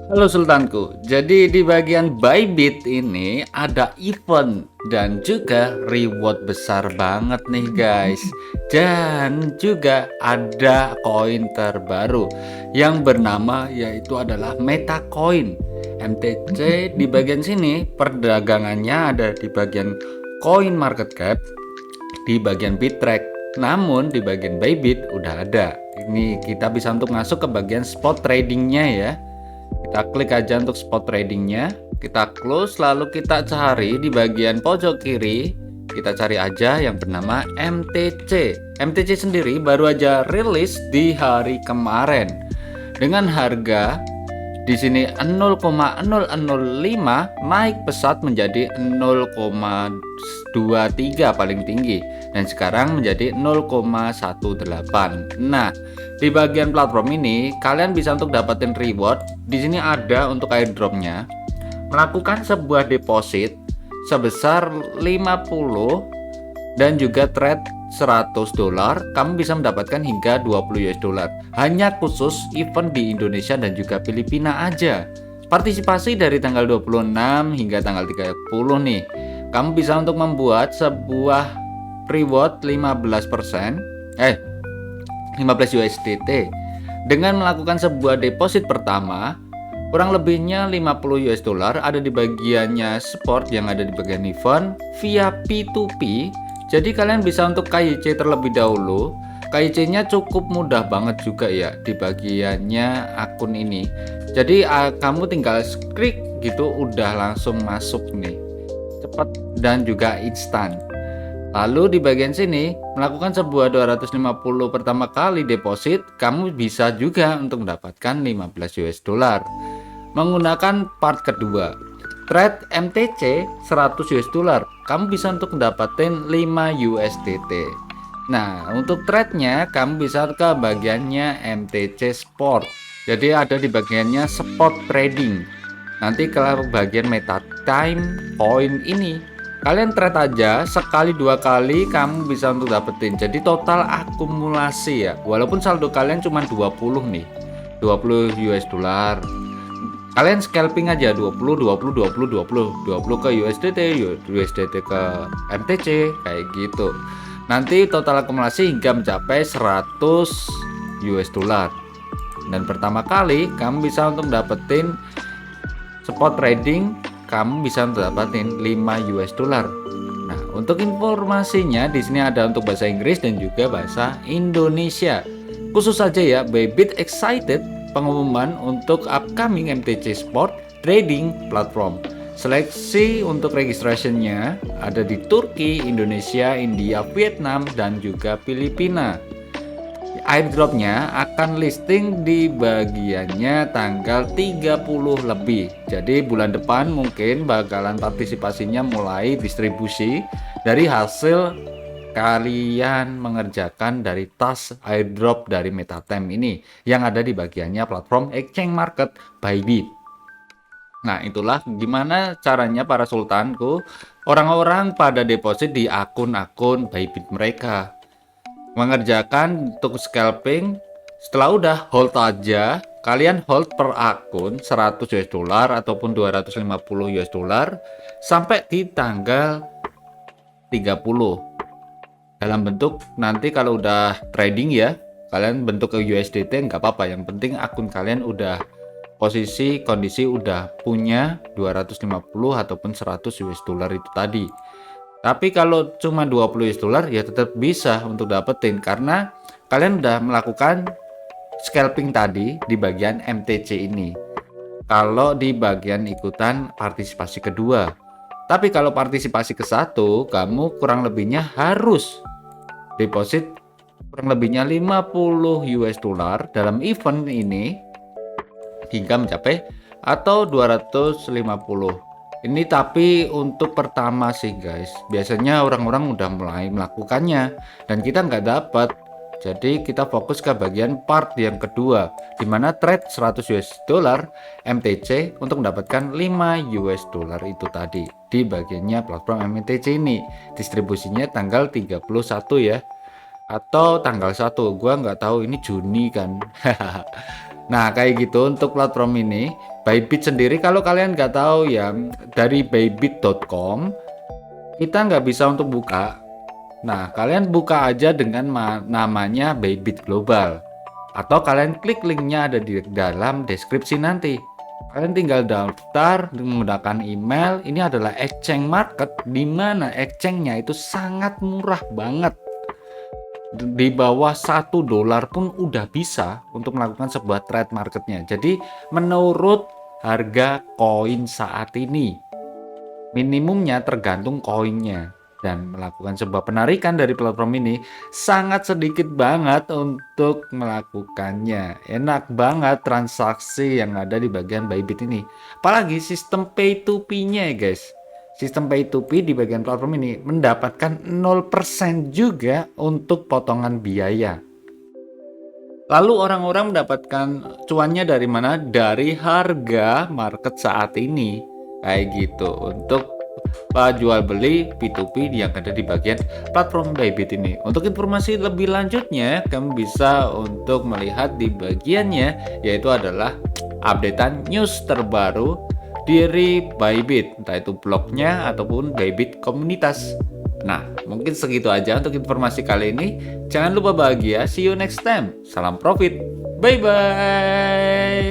Halo Sultanku, jadi di bagian Bybit ini ada event dan juga reward besar banget nih guys. Dan juga ada koin terbaru yang bernama yaitu adalah Metacoin MTC. Di bagian sini perdagangannya ada di bagian Coin Market Cap, di bagian Bittrex. Namun di bagian Bybit udah ada. Ini kita bisa untuk masuk ke bagian spot tradingnya ya. Kita klik aja untuk spot tradingnya, kita close, lalu kita cari di bagian pojok kiri, kita cari aja yang bernama MTC. MTC sendiri baru aja rilis di hari kemarin dengan harga di sini 0,005 naik pesat menjadi 0,23 paling tinggi dan sekarang menjadi 0,18. Nah, di bagian platform ini kalian bisa untuk dapetin reward. Di sini ada untuk airdropnya. Melakukan sebuah deposit sebesar 50 dan juga trade $100, kamu bisa mendapatkan hingga 20 US dollar. Hanya khusus event di Indonesia dan juga Filipina aja. Partisipasi dari tanggal 26 hingga tanggal 30 nih. Kamu bisa untuk membuat sebuah reward 15%, 15 USDT dengan melakukan sebuah deposit pertama. Kurang lebihnya 50 US dollar ada di bagiannya support yang ada di bagian event via P2P. Jadi kalian bisa untuk KYC terlebih dahulu. KYC-nya cukup mudah banget juga ya di bagiannya akun ini. Jadi kamu tinggal klik gitu udah langsung masuk nih. Cepat dan juga instan. Lalu di bagian sini melakukan sebuah 250 pertama kali deposit, kamu bisa juga untuk mendapatkan 15 US dollar. Menggunakan part kedua, trade MTC 100 US dollar, kamu bisa untuk mendapatkan 5 USDT. Nah, untuk trade-nya kamu bisa ke bagiannya MTC Sport. Jadi ada di bagiannya Sport Trading. Nanti ke bagian MetaTime Coin ini, kalian trade aja sekali dua kali kamu bisa untuk dapetin. Jadi total akumulasi ya. Walaupun saldo kalian cuma 20 nih. 20 US dollar. Kalian scalping aja 20 ke USDT, USDT ke MTC kayak gitu. Nanti total akumulasi hingga mencapai 100 US dollar. Dan pertama kali kamu bisa untuk dapetin spot trading, kamu bisa untuk dapetin 5 US dollar. Nah, untuk informasinya di sini ada untuk bahasa Inggris dan juga bahasa Indonesia. Khusus saja ya, Bybit excited pengumuman untuk upcoming MTC Sport Trading Platform. Seleksi untuk registrationnya ada di Turki, Indonesia, India, Vietnam, dan juga Filipina. Airdropnya akan listing di bagiannya tanggal 30 lebih. Jadi bulan depan mungkin bakalan partisipasinya mulai distribusi dari hasil kalian mengerjakan dari task airdrop dari MetaTime ini yang ada di bagiannya platform exchange market Bybit. Nah, itulah gimana caranya para sultanku orang-orang pada deposit di akun-akun Bybit mereka mengerjakan untuk scalping. Setelah udah hold aja, kalian hold per akun 100 US dollar ataupun 250 US dollar sampai di tanggal 30 dalam bentuk nanti kalau udah trading ya, kalian bentuk ke USDT nggak apa-apa, yang penting akun kalian udah posisi kondisi udah punya 250 ataupun 100 US dollar itu tadi. Tapi kalau cuma 20 US dollar ya tetap bisa untuk dapetin karena kalian udah melakukan scalping tadi di bagian MTC ini. Kalau di bagian ikutan partisipasi kedua. Tapi kalau partisipasi ke satu, kamu kurang lebihnya harus deposit kurang lebihnya 50 US dollar dalam event ini hingga mencapai atau 250. Ini tapi untuk pertama sih guys. Biasanya orang-orang udah mulai melakukannya dan kita nggak dapat. Jadi kita fokus ke bagian part yang kedua, dimana trade 100 US dollar MTC untuk mendapatkan 5 US dollar itu tadi di bagiannya platform MTC ini. Distribusinya tanggal 31 ya, atau tanggal 1, gua nggak tahu ini Juni kan. Nah kayak gitu untuk platform ini. Bybit sendiri kalau kalian nggak tahu ya, dari bybit.com kita nggak bisa untuk buka. Nah, kalian buka aja dengan namanya Bybit Global. Atau kalian klik linknya ada di dalam deskripsi nanti. Kalian tinggal daftar menggunakan email. Ini adalah exchange market di mana exchange-nya itu sangat murah banget. Di bawah $1 pun udah bisa untuk melakukan sebuah trade marketnya. Jadi menurut harga koin saat ini, minimumnya tergantung koinnya, dan melakukan sebuah penarikan dari platform ini sangat sedikit banget untuk melakukannya. Enak banget transaksi yang ada di bagian Bybit ini, apalagi sistem pay to pay-nya ya guys. Sistem pay to pay di bagian platform ini mendapatkan 0% juga untuk potongan biaya. Lalu orang-orang mendapatkan cuannya dari mana? Dari harga market saat ini. Kayak gitu untuk jual beli P2P yang ada di bagian platform Bybit ini. Untuk informasi lebih lanjutnya, kamu bisa untuk melihat di bagiannya, yaitu adalah updatean news terbaru dari Bybit, entah itu blognya ataupun Bybit komunitas. Nah, mungkin segitu aja untuk informasi kali ini. Jangan lupa bahagia. See you next time. Salam profit. Bye bye.